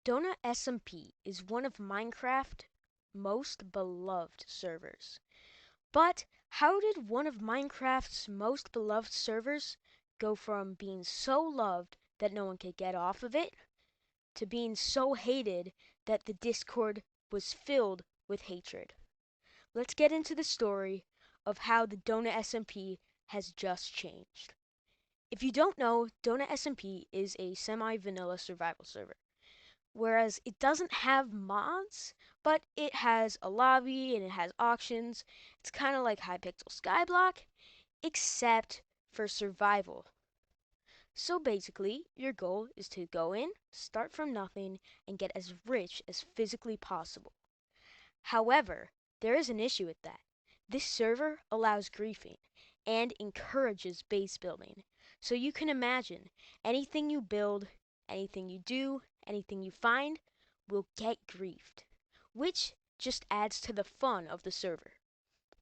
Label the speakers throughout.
Speaker 1: DonutSMP is one of Minecraft's most beloved servers. But how did one of Minecraft's most beloved servers go from being so loved that no one could get off of it to being so hated that the Discord was filled with hatred? Let's get into the story of how the DonutSMP has just changed. If you don't know, DonutSMP is a semi-vanilla survival server. Whereas it doesn't have mods, but it has a lobby and it has auctions. It's kind of like Hypixel Skyblock, except for survival. So basically, your goal is to go in, start from nothing, and get as rich as physically possible. However, there is an issue with that. This server allows griefing and encourages base building. So you can imagine anything you build, anything you do, anything you find will get griefed, which just adds to the fun of the server.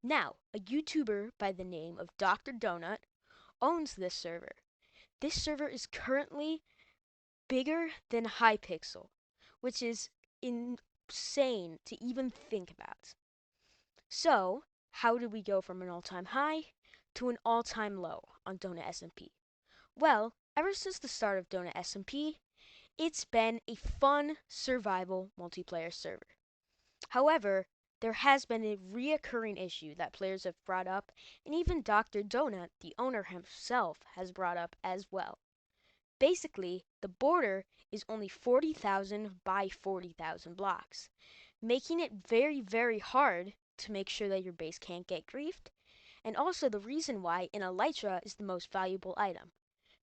Speaker 1: Now, a YouTuber by the name of Dr. Donut owns this server. This server is currently bigger than Hypixel, which is insane to even think about. So, how did we go from an all-time high to an all-time low on DonutSMP? Well, ever since the start of DonutSMP, it's been a fun survival multiplayer server. However, there has been a reoccurring issue that players have brought up, and even Dr. Donut, the owner himself, has brought up as well. Basically, the border is only 40,000 by 40,000 blocks, making it very, very hard to make sure that your base can't get griefed, and also the reason why an elytra is the most valuable item.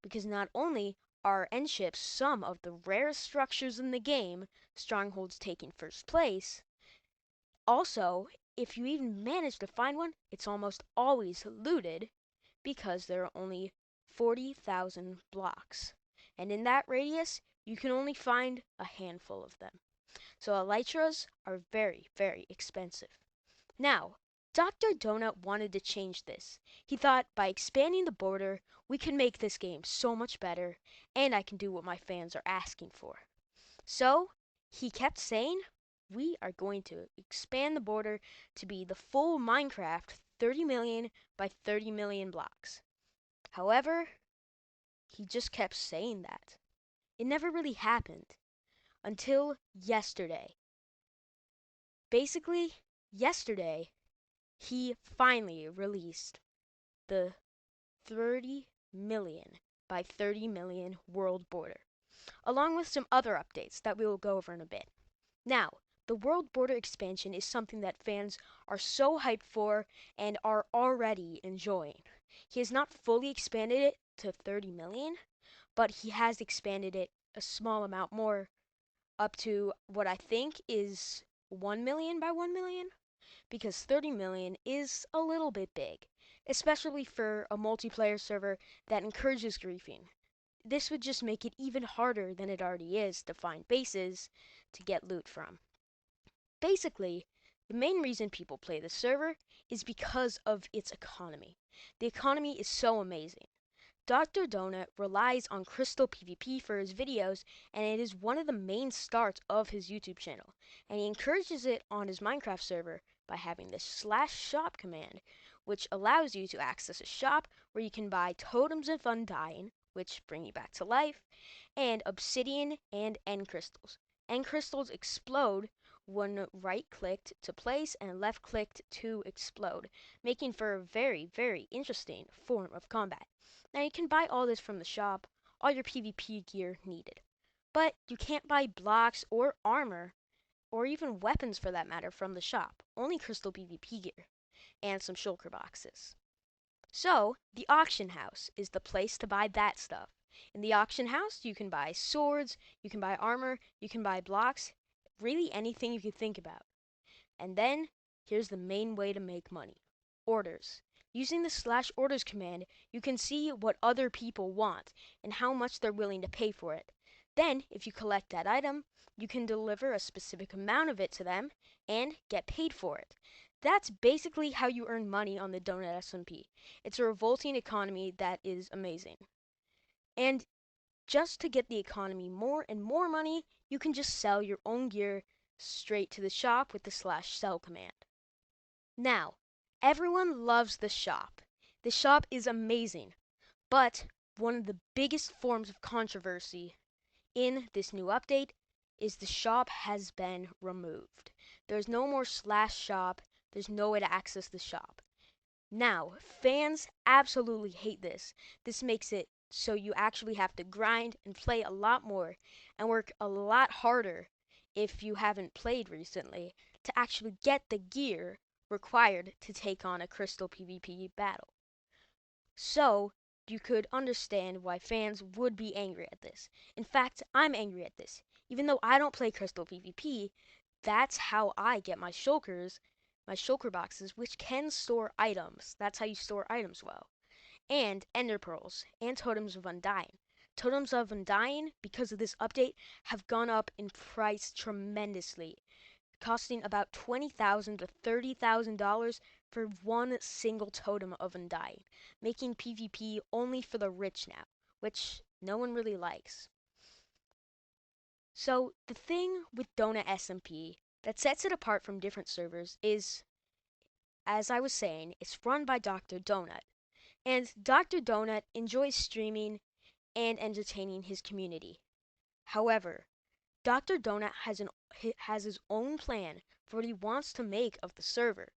Speaker 1: Because not only are end ships some of the rarest structures in the game, strongholds taking first place, also, if you even manage to find one, it's almost always looted because there are only 40,000 blocks. And in that radius, you can only find a handful of them. So elytras are very, very expensive. Now, Dr. Donut wanted to change this. He thought by expanding the border, we could make this game so much better, and I can do what my fans are asking for. So, he kept saying, we are going to expand the border to be the full Minecraft 30 million by 30 million blocks. However, he just kept saying that. It never really happened until yesterday. Basically, yesterday, he finally released the 30 million by 30 million world border, along with some other updates that we will go over in a bit. Now, the world border expansion is something that fans are so hyped for and are already enjoying. He has not fully expanded it to 30 million, but he has expanded it a small amount more up to what I think is 1 million by 1 million, because 30 million is a little bit big, especially for a multiplayer server that encourages griefing. This would just make it even harder than it already is to find bases to get loot from. Basically, the main reason people play this server is because of its economy. The economy is so amazing. Dr. Donut relies on Crystal PvP for his videos, and it is one of the main starts of his YouTube channel. And he encourages it on his Minecraft server by having the /shop command, which allows you to access a shop where you can buy totems of undying, which bring you back to life, and obsidian and end crystals. End crystals explode when right-clicked to place and left-clicked to explode, making for a very, very interesting form of combat. Now you can buy all this from the shop, all your PvP gear needed. But you can't buy blocks or armor, or even weapons for that matter, from the shop. Only crystal PvP gear, and some shulker boxes. So, the auction house is the place to buy that stuff. In the auction house, you can buy swords, you can buy armor, you can buy blocks, really anything you can think about. And then, here's the main way to make money. Orders. Using the /orders command, you can see what other people want and how much they're willing to pay for it. Then, if you collect that item, you can deliver a specific amount of it to them and get paid for it. That's basically how you earn money on the DonutSMP. It's a revolting economy that is amazing. And just to get the economy more and more money, you can just sell your own gear straight to the shop with the /sell command. Now, everyone loves the shop. The shop is amazing, but one of the biggest forms of controversy in this new update is the shop has been removed. There's no more /shop. There's no way to access the shop. Now, fans absolutely hate this. This makes it so you actually have to grind and play a lot more and work a lot harder if you haven't played recently to actually get the gear required to take on a crystal PvP battle. So, you could understand why fans would be angry at this. In fact, I'm angry at this. Even though I don't play crystal PvP, that's how I get my shulker boxes, which can store items. That's how you store items well. And ender pearls and totems of undying. Totems of undying, because of this update, have gone up in price tremendously, costing about $20,000 to $30,000 for one single totem of undying, making PvP only for the rich now, which no one really likes. So the thing with DonutSMP that sets it apart from different servers is, as I was saying, it's run by Dr. Donut. And Dr. Donut enjoys streaming and entertaining his community. However, Dr. Donut has his own plan for what he wants to make of the server.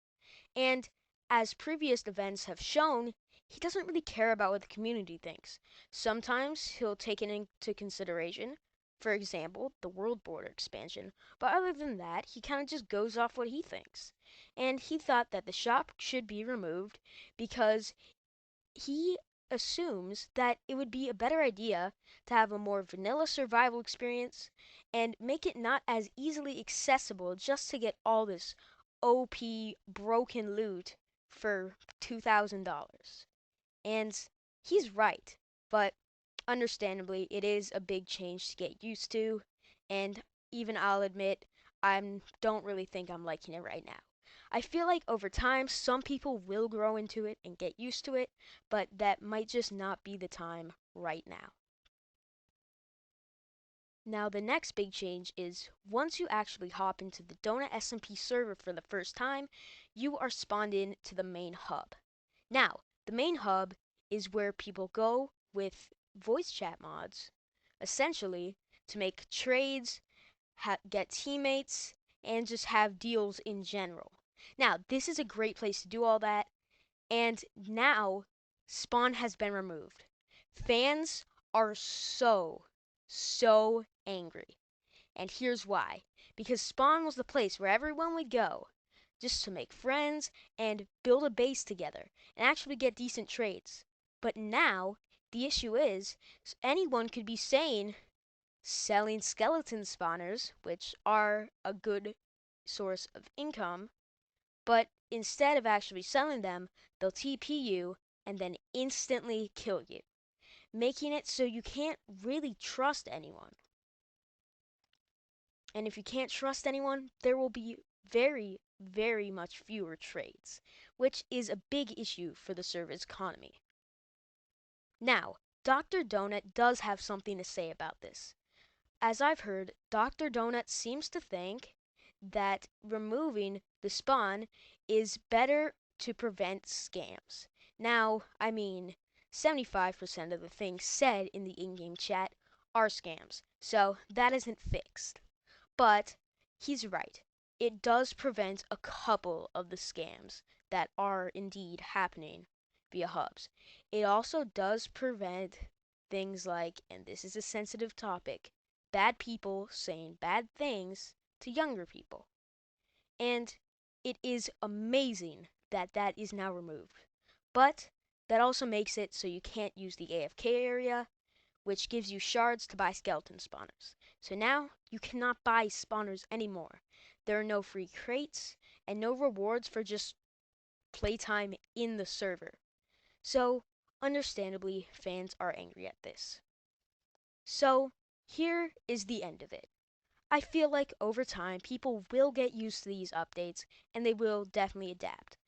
Speaker 1: And as previous events have shown, he doesn't really care about what the community thinks. Sometimes he'll take it into consideration, for example, the world border expansion, but other than that, he kind of just goes off what he thinks. And he thought that the shop should be removed because he assumes that it would be a better idea to have a more vanilla survival experience and make it not as easily accessible just to get all this OP broken loot for $2,000. And he's right, but understandably, it is a big change to get used to, and even I'll admit, I don't really think I'm liking it right now. I feel like over time, some people will grow into it and get used to it, but that might just not be the time right now. Now, the next big change is once you actually hop into the DonutSMP server for the first time, you are spawned in to the main hub. Now, the main hub is where people go with voice chat mods, essentially to make trades, get teammates, and just have deals in general. Now, this is a great place to do all that, and now Spawn has been removed. Fans are so angry. And here's why. Because Spawn was the place where everyone would go just to make friends and build a base together and actually get decent trades. But now, the issue is, anyone could be selling skeleton spawners, which are a good source of income, but instead of actually selling them, they'll TP you and then instantly kill you, making it so you can't really trust anyone. And if you can't trust anyone, there will be very much fewer trades, which is a big issue for the server's economy. Now, Dr. Donut does have something to say about this. As I've heard, Dr. Donut seems to think that removing the spawn is better to prevent scams. Now, I mean, 75% of the things said in the in-game chat are scams, so that isn't fixed. But he's right. It does prevent a couple of the scams that are indeed happening via hubs. It also does prevent things like, and this is a sensitive topic, bad people saying bad things to younger people. And it is amazing that that is now removed. But that also makes it so you can't use the AFK area, which gives you shards to buy skeleton spawners. So now you cannot buy spawners anymore. There are no free crates and no rewards for just playtime in the server. So, understandably, fans are angry at this. So, here is the end of it. I feel like over time, people will get used to these updates, and they will definitely adapt.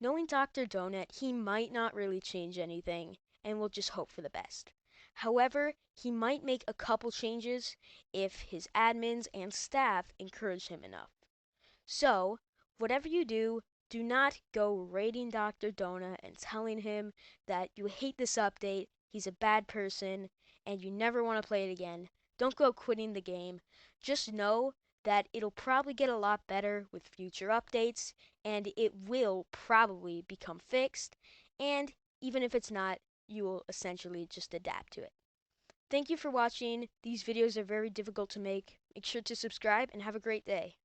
Speaker 1: Knowing Dr. Donut, he might not really change anything, and we'll just hope for the best. However, he might make a couple changes if his admins and staff encourage him enough. So, whatever you do, do not go raiding Dr. Donut and telling him that you hate this update, he's a bad person, and you never want to play it again. Don't go quitting the game. Just know that it'll probably get a lot better with future updates, and it will probably become fixed, and even if it's not, you will essentially just adapt to it. Thank you for watching. These videos are very difficult to make. Make sure to subscribe and have a great day.